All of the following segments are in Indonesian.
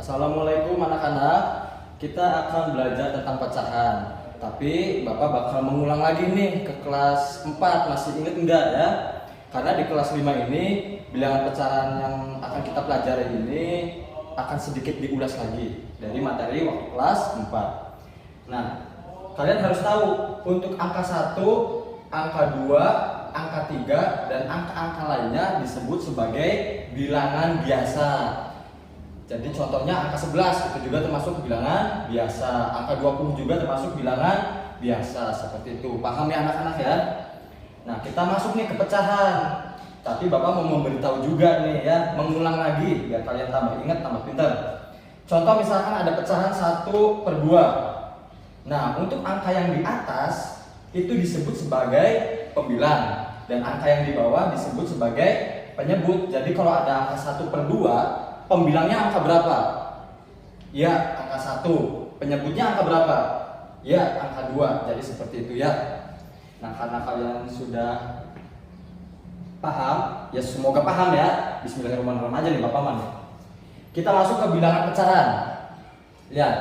Assalamualaikum anak-anak. Kita akan belajar tentang pecahan. Tapi Bapak bakal mengulang lagi nih ke kelas 4. Masih inget enggak ya? Karena di kelas 5 ini bilangan pecahan yang akan kita pelajari ini akan sedikit diulas lagi dari materi waktu kelas 4. Nah, kalian harus tahu untuk angka 1, angka 2, angka 3 dan angka-angka lainnya disebut sebagai bilangan biasa. Jadi contohnya angka 11 itu juga termasuk bilangan biasa, angka 20 juga termasuk bilangan biasa, seperti itu. Paham ya anak-anak ya? Nah, kita masuk nih ke pecahan. Tapi Bapak mau memberitahu juga nih ya, mengulang lagi biar kalian tambah ingat, tambah pintar. Contoh misalkan ada pecahan 1/2. Nah, untuk angka yang di atas itu disebut sebagai pembilang dan angka yang di bawah disebut sebagai penyebut. Jadi kalau ada angka 1/2, pembilangnya angka berapa? Ya, angka 1. Penyebutnya angka berapa? Ya, angka 2. Jadi seperti itu ya. Nah, karena kalian sudah paham, ya semoga paham ya. Bismillahirrahmanirrahim aja nih Bapak Man. Kita masuk ke bilangan pecahan. Lihat,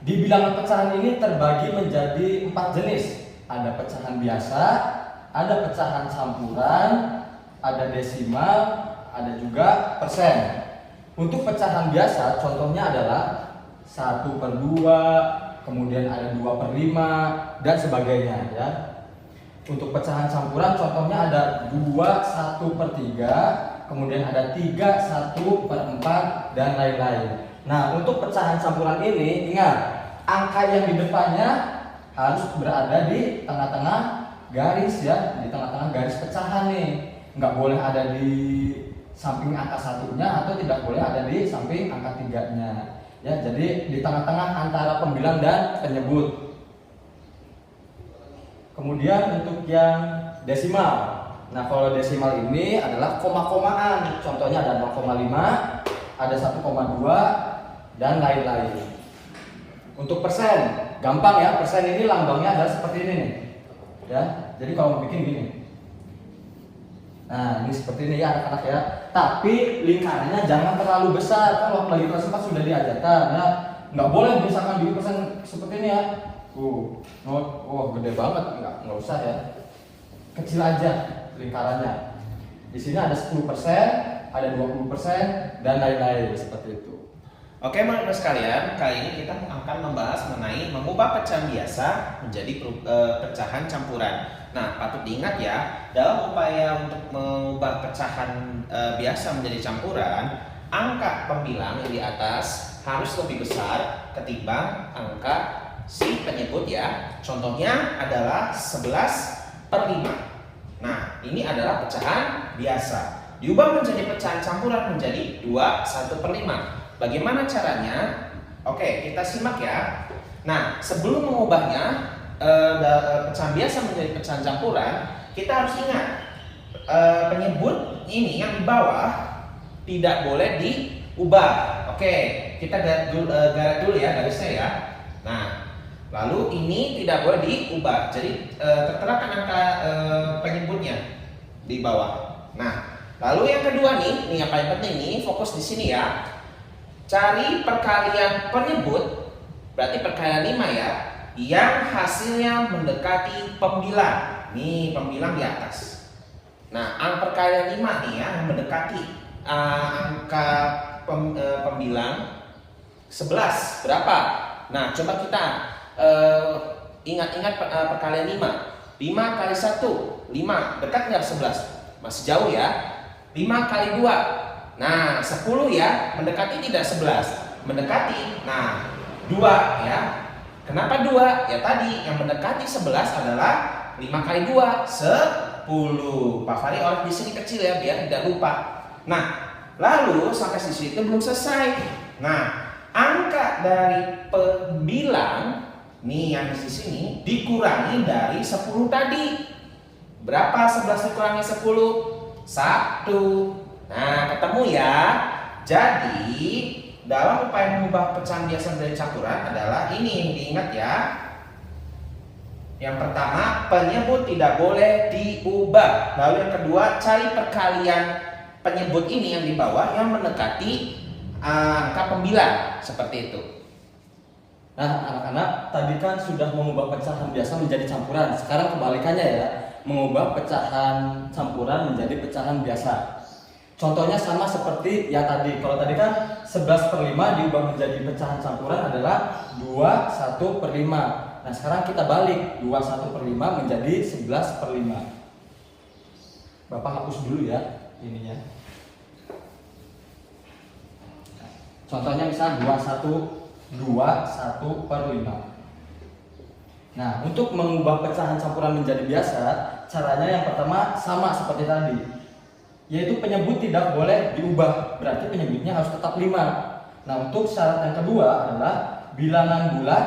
di bilangan pecahan ini terbagi menjadi 4 jenis. Ada pecahan biasa, ada pecahan campuran, ada desimal, ada juga persen. Untuk pecahan biasa contohnya adalah 1/2, kemudian ada 2/5 dan sebagainya ya. Untuk pecahan campuran contohnya ada 2 1/3, kemudian ada 3 1/4 dan lain-lain. Nah, untuk pecahan campuran ini ingat, angka yang di depannya harus berada di tengah-tengah garis ya, di tengah-tengah garis pecahan nih. Nggak boleh ada di samping angka 1-nya atau tidak boleh ada di samping angka 3-nya. Ya, jadi di tengah-tengah antara pembilang dan penyebut. Kemudian untuk yang desimal. Nah, kalau desimal ini adalah koma-komaan. Contohnya ada 0,5, ada 1,2 dan lain-lain. Untuk persen, gampang ya. Persen ini lambangnya adalah seperti ini nih. Ya. Jadi kalau mau bikin gini. Nah, ini seperti ini ya anak-anak ya. Tapi lingkarannya jangan terlalu besar. Kan waktu lagi kelas 4 sudah diajarkan ya. Nggak boleh misalkan bikin persen seperti ini ya. Gede banget. Nggak usah ya. Kecil aja lingkarannya. Di sini ada 10%, ada 20% dan lain-lain seperti itu. Oke, teman-teman sekalian, kali ini kita akan membahas mengenai mengubah pecahan biasa menjadi pecahan campuran. Nah, patut diingat ya, dalam upaya untuk mengubah pecahan biasa menjadi campuran, angka pembilang yang di atas harus lebih besar ketimbang angka si penyebut ya. Contohnya adalah 11/5. Nah, ini adalah pecahan biasa. Diubah menjadi pecahan campuran menjadi 2 1/5. Bagaimana caranya? Oke, kita simak ya. Nah, sebelum mengubahnya pecahan biasa menjadi pecahan campuran, kita harus ingat penyebut ini yang di bawah tidak boleh diubah. Oke, kita garis dulu ya garisnya ya. Nah, lalu ini tidak boleh diubah. Jadi tertera kan angka penyebutnya di bawah. Nah, lalu yang kedua nih yang paling penting nih, fokus di sini ya. Cari perkalian penyebut, berarti perkalian 5 ya, yang hasilnya mendekati pembilang. Nih pembilang di atas. Nah, perkalian 5 nih ya yang mendekati angka pembilang 11 berapa? Nah, coba kita ingat-ingat perkalian 5. 5 kali 1, 5, dekat nggak 11? Masih jauh ya. 5 kali 2. Nah, 10 ya, mendekati tidak 11, mendekati. Nah, 2 ya. Kenapa 2? Ya tadi yang mendekati 11 adalah 5 kali 2, 10. Pak Fari orang di sini kecil ya, biar tidak lupa. Nah, lalu sampai di situ belum selesai. Nah, angka dari pembilang nih yang di sini dikurangi dari 10 tadi. Berapa 11 dikurangi 10? 1. Nah, ketemu ya. Jadi, dalam upaya mengubah pecahan biasa menjadi campuran adalah ini yang diingat ya. Yang pertama, penyebut tidak boleh diubah. Lalu yang kedua, cari perkalian penyebut ini yang di bawah yang mendekati angka pembilang seperti itu. Nah, anak-anak tadi kan sudah mengubah pecahan biasa menjadi campuran. Sekarang kebalikannya ya, mengubah pecahan campuran menjadi pecahan biasa. Contohnya sama seperti yang tadi. Kalau tadi kan 11/5 diubah menjadi pecahan campuran adalah 21/5. Nah, sekarang kita balik 21/5 menjadi 11/5. Bapak hapus dulu ya ininya. Contohnya misal 21/5. Nah, untuk mengubah pecahan campuran menjadi biasa, caranya yang pertama sama seperti tadi, yaitu penyebut tidak boleh diubah, berarti penyebutnya harus tetap 5. Nah, untuk syarat yang kedua adalah bilangan bulat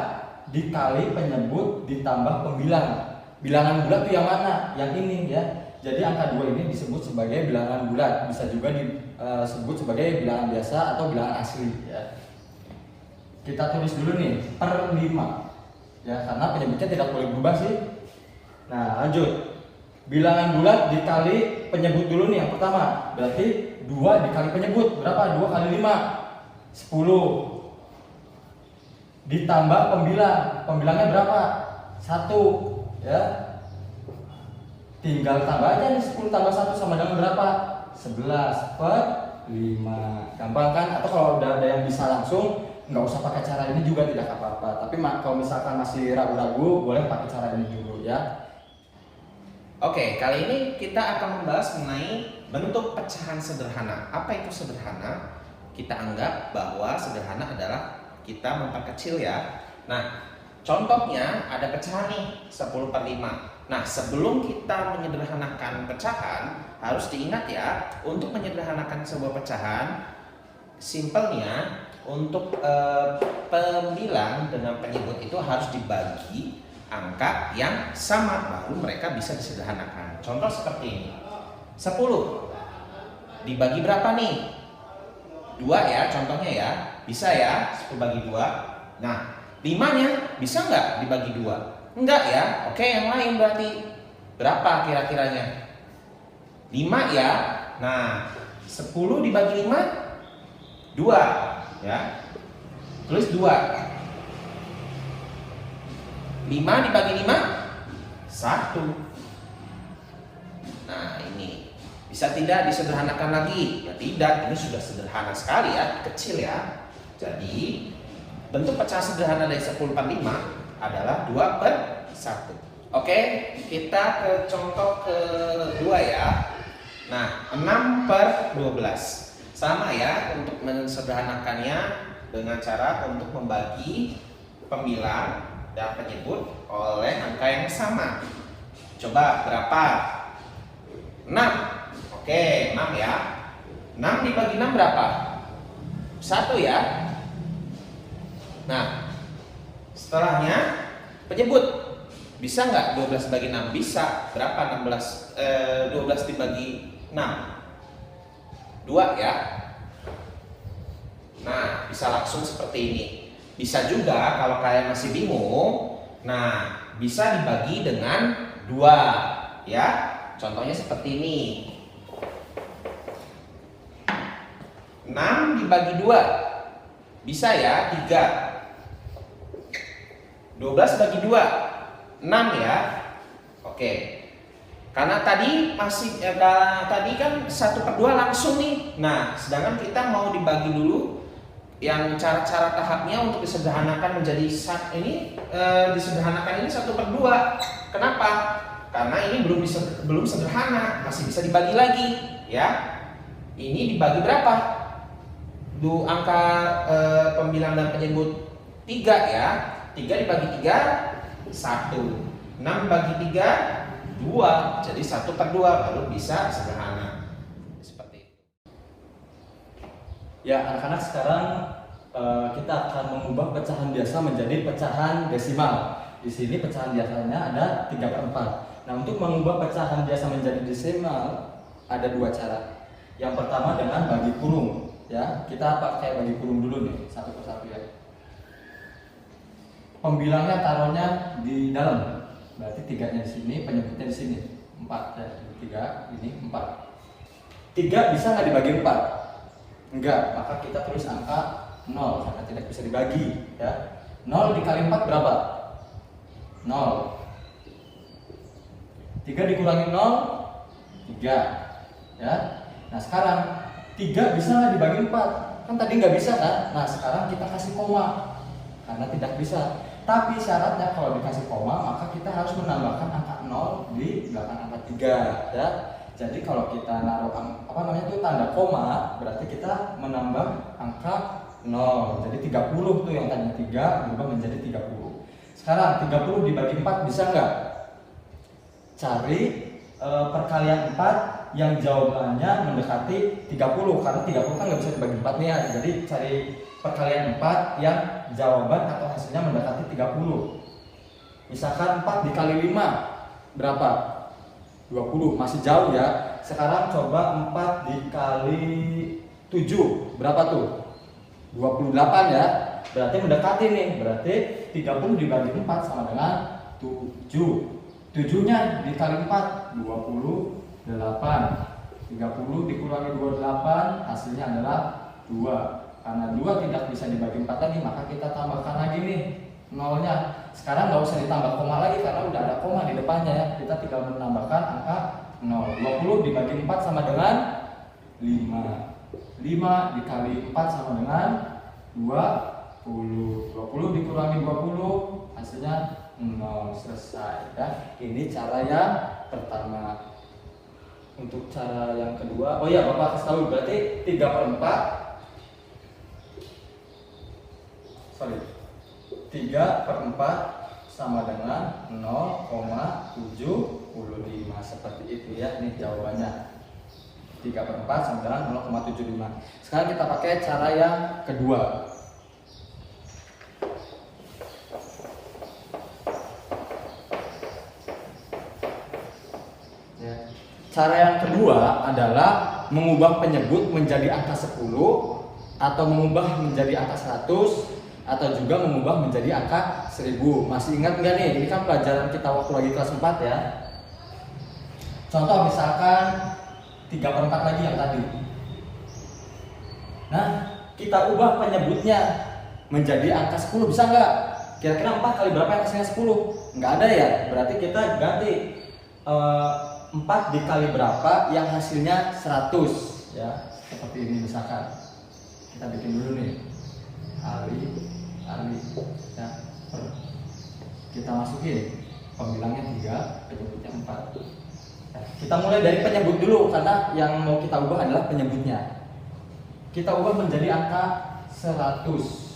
dikali penyebut ditambah pembilang. Bilangan bulat itu yang mana? Yang ini ya. Jadi angka 2 ini disebut sebagai bilangan bulat, bisa juga disebut sebagai bilangan biasa atau bilangan asli ya. Kita tulis dulu nih, per 5 ya, karena penyebutnya tidak boleh berubah sih. Nah, lanjut. Bilangan bulat dikali penyebut dulu nih yang pertama. Berarti 2 dikali penyebut berapa? 2 kali 5 10. Ditambah pembilang. Pembilangnya berapa? 1 ya. Tinggal tambah aja nih, 10 tambah 1 sama dengan berapa? 11/5. Gampang kan? Atau kalau udah ada yang bisa langsung, nggak usah pakai cara ini juga tidak apa-apa. Tapi kalau misalkan masih ragu-ragu, boleh pakai cara ini dulu ya. Oke, kali ini kita akan membahas mengenai bentuk pecahan sederhana. Apa itu sederhana? Kita anggap bahwa sederhana adalah kita memperkecil ya. Nah, contohnya ada pecahan nih 10/5. Nah, sebelum kita menyederhanakan pecahan, harus diingat ya, untuk menyederhanakan sebuah pecahan, simpelnya untuk pembilang dengan penyebut itu harus dibagi angka yang sama, baru mereka bisa disederhanakan. Contoh seperti ini, 10 dibagi berapa nih? 2 ya, contohnya ya, bisa ya, 10 bagi 2. Nah, 5-nya bisa nggak dibagi 2? Enggak ya. Oke, yang lain berarti berapa kira-kiranya? 5 ya. Nah, 10 dibagi 5 2 ya. Tulis 2. 5 dibagi 5 1. Nah, ini bisa tidak disederhanakan lagi? Ya tidak, ini sudah sederhana sekali ya, kecil ya. Jadi, bentuk pecahan sederhana dari 10/5 adalah 2/1. Oke, kita ke contoh kedua ya. Nah, 6/12. Sama ya, untuk mensederhanakannya dengan cara untuk membagi pembilang dan penyebut oleh angka yang sama. Coba berapa? 6. Oke, 6 ya. 6 dibagi 6 berapa? 1 ya. Nah, setelahnya penyebut. Bisa nggak 12 bagi 6? Bisa. Berapa 12 dibagi 6? 2 ya. Nah, bisa langsung seperti ini. Bisa juga kalau kalian masih bingung, nah bisa dibagi dengan 2 ya. Contohnya seperti ini. 6 dibagi 2 bisa ya, 3. 12 bagi 2 6 ya. Oke. Karena tadi tadi kan 1/2 langsung nih. Nah, sedangkan kita mau dibagi dulu yang cara-cara tahapnya untuk disederhanakan menjadi disederhanakan ini 1/2. Kenapa? Karena ini belum sederhana, masih bisa dibagi lagi ya. Ini dibagi berapa? Angka pembilang dan penyebut 3 ya. 3 dibagi 3 1. 6 bagi 3 2. Jadi 1/2 baru bisa sederhana. Seperti itu. Ya, anak-anak, sekarang kita akan mengubah pecahan biasa menjadi pecahan desimal. Di sini pecahan biasanya ada 3/4. Nah, untuk mengubah pecahan biasa menjadi desimal ada 2 cara. Yang pertama dengan bagi kurung ya. Kita pakai bagi kurung dulu nih, satu persatu ya. Pembilangnya taruhnya di dalam. Berarti 3-nya di sini, penyebutnya di sini. 4 ya. 3 ini 4. 3 bisa nggak dibagi 4? Enggak, maka kita tulis angka 0 karena tidak bisa dibagi ya. 0 dikali 4 berapa? 0. 3 dikurangi 0 3 ya. Nah sekarang 3 bisa nggak dibagi 4? Kan tadi nggak bisa kan? Nah sekarang kita kasih koma karena tidak bisa. Tapi syaratnya kalau dikasih koma maka kita harus menambahkan angka 0 di belakang angka 3 ya. Jadi kalau kita naruh tanda koma berarti kita menambah angka 0. Jadi 30 tuh yang tadinya 3 berubah menjadi 30. Sekarang 30 dibagi 4 bisa nggak? Cari perkalian 4 yang jawabannya mendekati 30 karena 30 kan nggak bisa dibagi 4 nih ya. Jadi cari perkalian 4 yang jawaban atau hasilnya mendekati 30. Misalkan 4 dikali 5 berapa? 20, masih jauh ya. Sekarang coba 4 dikali 7 berapa tuh? 28 ya. Berarti mendekati nih. Berarti 30 dibagi 4 sama dengan 7. 7-nya dikali 4 28. 30 dikurangi 28 hasilnya adalah 2. Karena 2 tidak bisa dibagi 4 lagi, maka kita tambahkan lagi nih nolnya. Sekarang nggak usah ditambah koma lagi karena udah ada koma di depannya ya. Kita tinggal menambahkan angka 0. 20 dibagi 4 sama dengan 5. 5 dikali 4 sama dengan 20. 20 dikurangi 20 hasilnya 0. Selesai ya. Ini cara yang pertama. Untuk cara yang kedua, oh ya Bapak kasih tahu berarti 3/4 sama dengan 0,75 seperti itu ya. Ini jawabannya 3/4 sama dengan 0,75. Sekarang kita pakai cara yang kedua. Cara yang kedua adalah mengubah penyebut menjadi angka 10 atau mengubah menjadi angka 100 atau juga mengubah menjadi angka 1000. Masih ingat nggak nih? Ini kan pelajaran kita waktu lagi kelas 4 ya. Contoh misalkan 3/4 lagi yang tadi. Nah, kita ubah penyebutnya menjadi angka 10 bisa nggak? Kira-kira 4 kali berapa yang hasilnya 10? Nggak ada ya? Berarti kita ganti 4 dikali berapa yang hasilnya 100 ya. Seperti ini misalkan. Kita bikin dulu nih. Ali ya. Kita masukin pembilangnya 3, penyebutnya 4. Ya, kita mulai dari penyebut dulu karena yang mau kita ubah adalah penyebutnya. Kita ubah menjadi angka 100.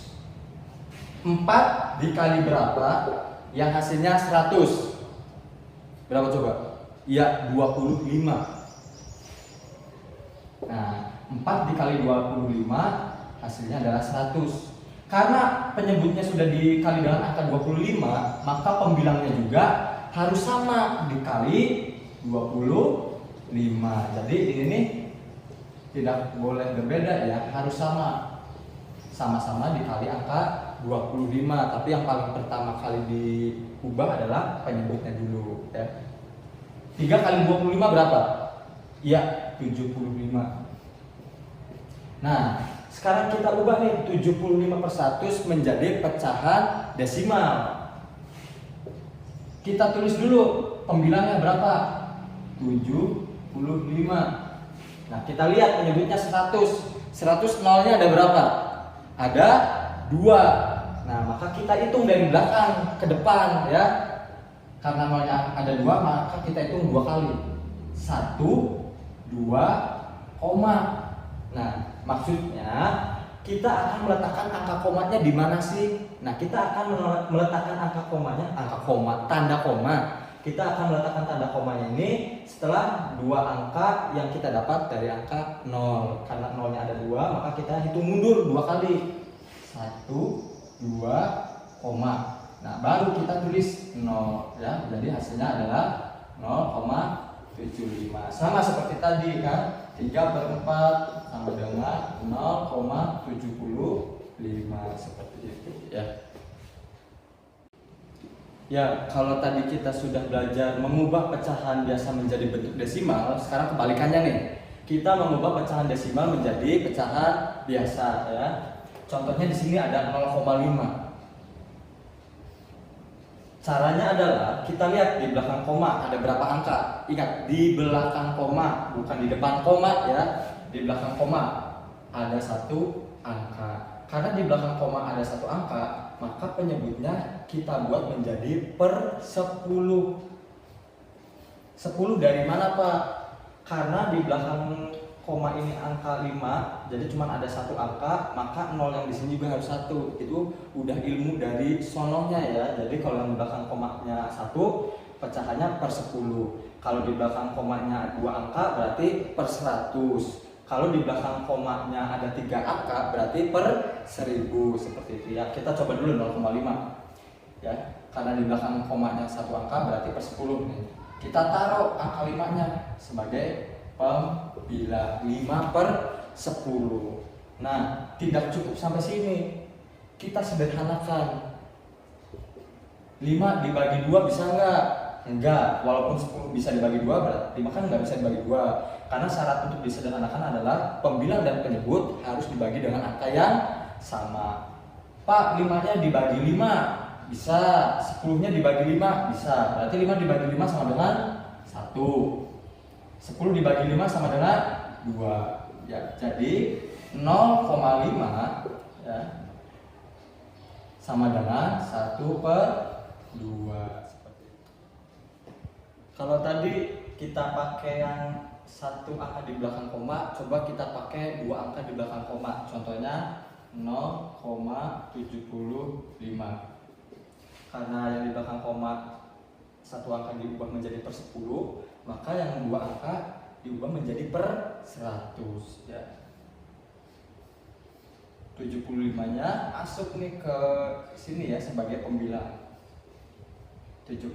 4 dikali berapa yang hasilnya 100? Berapa coba? Ya 25. Nah 4 dikali 25 hasilnya adalah 100. Karena penyebutnya sudah dikali dengan angka 25, maka pembilangnya juga harus sama dikali 25. Jadi ini nih tidak boleh berbeda ya, harus sama. Sama-sama dikali angka 25. Tapi yang paling pertama kali diubah adalah penyebutnya dulu ya. 3 kali 25 berapa? Iya, 75. Nah, sekarang kita ubah nih 75/100 menjadi pecahan desimal. Kita tulis dulu pembilangnya berapa? 75. Nah, kita lihat penyebutnya 100. 100 nolnya ada berapa? Ada 2. Nah, maka kita hitung dari belakang ke depan ya. Karena nolnya ada 2, maka kita hitung 2 kali. 1, 2, koma. Nah, maksudnya kita akan meletakkan angka komanya di mana sih? Nah, kita akan meletakkan angka komanya, tanda koma. Kita akan meletakkan tanda komanya ini setelah 2 angka yang kita dapat dari angka 0. Karena nolnya ada 2, maka kita hitung mundur 2 kali. 1, 2, koma. Nah, baru kita tulis 0 ya. Jadi hasilnya adalah 0,75. Sama seperti tadi kan. 3/4 sama dengan 0,75 seperti itu ya. Ya, kalau tadi kita sudah belajar mengubah pecahan biasa menjadi bentuk desimal, sekarang kebalikannya nih. kita mengubah pecahan desimal menjadi pecahan biasa ya. Contohnya di sini ada 0,5. Caranya adalah kita lihat di belakang koma ada berapa angka. Ingat, di belakang koma, bukan di depan koma ya. Di belakang koma ada 1 angka. Karena di belakang koma ada 1 angka, maka penyebutnya kita buat menjadi per 10. 10 dari mana, Pak? Karena di belakang koma ini angka 5, jadi cuma ada 1 angka, maka 0 yang di sini juga harus 1. Itu udah ilmu dari sononya ya. Jadi kalau yang di belakang komanya 1, pecahannya per 10. Kalau di belakang komanya 2 angka berarti per 100. Kalau di belakang komanya ada 3 angka berarti per 1000, seperti itu ya. Kita coba dulu 0,5 ya. Karena di belakang komanya 1 angka berarti per 10 nih. Kita taruh angka 5-nya sebagai pembilang 5 per 10. Nah, tidak cukup sampai sini. Kita sederhanakan. 5 dibagi 2 bisa enggak? Enggak. Walaupun 10 bisa dibagi 2, berarti 5 kan enggak bisa dibagi 2. Karena syarat untuk disederhanakan adalah pembilang dan penyebut harus dibagi dengan angka yang sama. Pak, 5-nya dibagi 5 bisa, 10-nya dibagi 5 bisa. Berarti 5 dibagi 5 sama dengan 1. 10 dibagi 5 sama dengan 2 ya. Jadi 0,5 ya sama dengan 1 per 2. Seperti itu. Kalau tadi kita pakai yang 1 angka di belakang koma, coba kita pakai 2 angka di belakang koma. Contohnya 0,75. Karena yang di belakang koma 1 angka diubah menjadi per 10, maka yang 2 angka diubah menjadi per 100 ya. 75-nya masuk nih ke sini ya sebagai pembilang. 75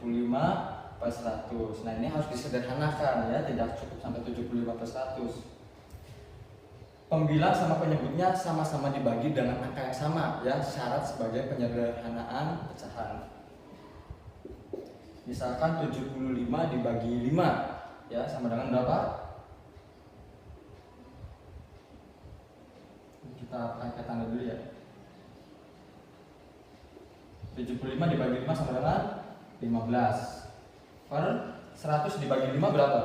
per 100. Nah, ini harus disederhanakan ya, tidak cukup sampai 75 per 100. Pembilang sama penyebutnya sama-sama dibagi dengan angka yang sama ya, syarat sebagai penyederhanaan pecahan. Misalkan 75 dibagi 5 ya sama dengan berapa? Kita pakai tanda dulu ya. 75 dibagi 5 sama dengan 15. Per 100 dibagi 5 berapa?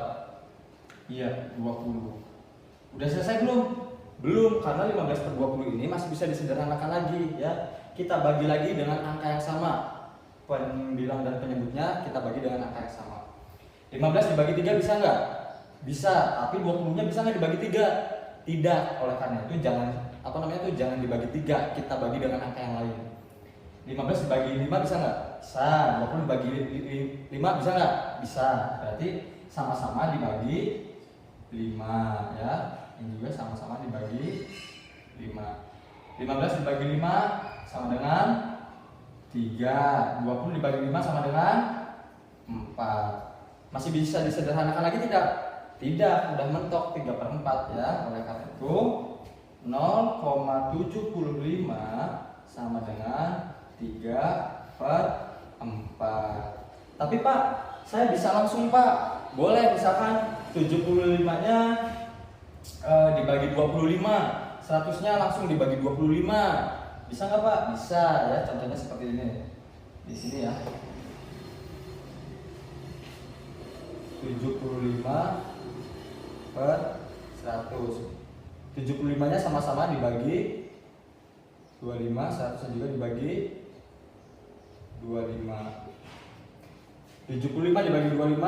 Iya, 20. Udah selesai belum? Belum, karena 15 per 20 ini masih bisa disederhanakan lagi ya. Kita bagi lagi dengan angka yang sama. Pembilang dan penyebutnya kita bagi dengan angka yang sama. 15 dibagi 3 bisa nggak? Bisa, tapi 20-nya bisa nggak dibagi 3? Tidak. Oleh karena itu jangan jangan dibagi 3, kita bagi dengan angka yang lain. 15 dibagi 5 bisa nggak? Bisa. 20 dibagi 5 bisa nggak? Bisa. Berarti sama-sama dibagi 5 ya. Ini juga sama-sama dibagi 5. 15 dibagi 5 sama dengan 3. 20 dibagi 5 sama dengan 4. Masih bisa disederhanakan lagi tidak? Tidak, udah mentok 3 per 4 ya. Oleh karena itu 0,75 sama dengan 3 per 4. Tapi Pak, saya bisa langsung Pak. Boleh, misalkan 75-nya dibagi 25, 100-nya langsung dibagi 25. Bisa nggak Pak? Bisa ya, contohnya seperti ini. Di sini ya. 75 per 100. 75-nya sama-sama dibagi 25, 100-nya juga dibagi 25. 75 dibagi 25,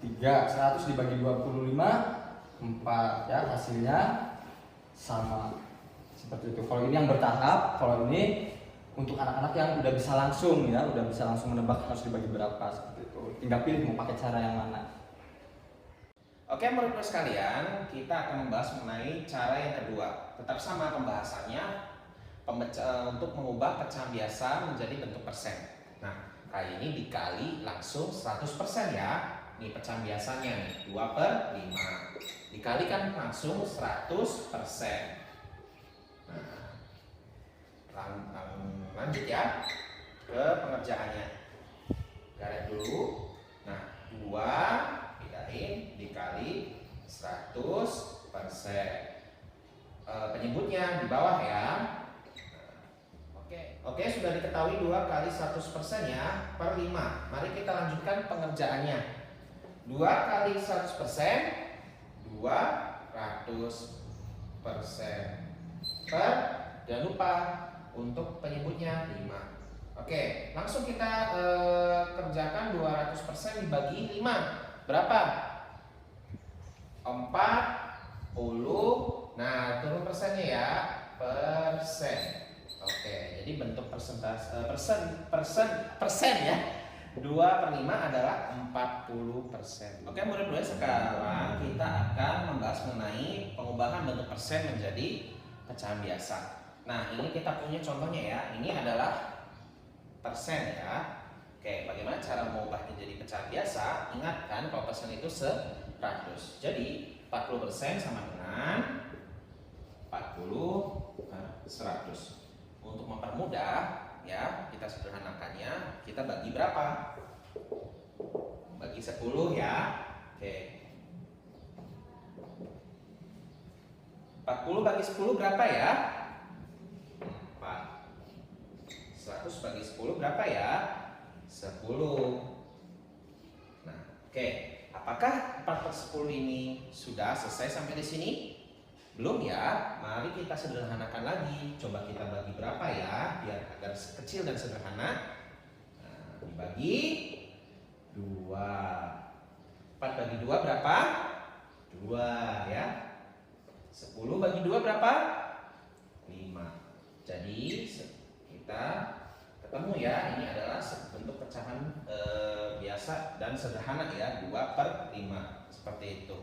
3. 100 dibagi 25, 4 ya, hasilnya sama seperti itu. Kalau ini yang bertahap, kalau ini untuk anak-anak yang udah bisa langsung ya, udah bisa langsung menebak harus dibagi berapa seperti itu. Tinggal pilih mau pakai cara yang mana. Oke, murid-murid sekalian, kita akan membahas mengenai cara yang kedua. Tetap sama pembahasannya, untuk mengubah pecahan biasa menjadi bentuk persen. Nah, kali ini dikali langsung 100% ya. Ini pecahan biasanya nih, 2 per 5. Dikalikan langsung 100%. Nah, lanjut ya ke pengerjaannya. Garis dulu. Nah, 2 dikali 100%. 100%. Penyebutnya di bawah ya. Oke, sudah diketahui 2 kali 100% ya, per 5. Mari kita lanjutkan pengerjaannya. 2 kali 100%, 200%. Jangan lupa untuk penyebutnya 5. Oke, langsung kita kerjakan 200% dibagi 5. Berapa? 40. Nah, turun persennya ya, persen. Oke, jadi bentuk persentase persen ya. 2/5 adalah 40%. Oke, murid-murid, sekarang kita akan membahas mengenai pengubahan bentuk persen menjadi pecahan biasa. Nah, ini kita punya contohnya ya. Ini adalah persen ya. Oke, bagaimana cara mengubahnya jadi pecahan biasa? Ingat kan kalau persen itu 100. Jadi 40% sama dengan 40 per 100. Untuk mempermudah ya, kita sederhanakannya, kita bagi berapa? Bagi 10 ya. Oke. 40 bagi 10 berapa ya? 4. 100 bagi 10 berapa ya? 10. Nah, oke. Apakah 4 per 10 ini sudah selesai sampai di sini? Belum ya? Mari kita sederhanakan lagi. Coba kita bagi berapa ya, biar agar kecil dan sederhana. Nah, dibagi 2. 4 bagi 2 berapa? 2 ya. 10 bagi 2 berapa? 5. Jadi kita ketemu ya, ini adalah bentuk pecahan biasa dan sederhana ya, 2/5 seperti itu.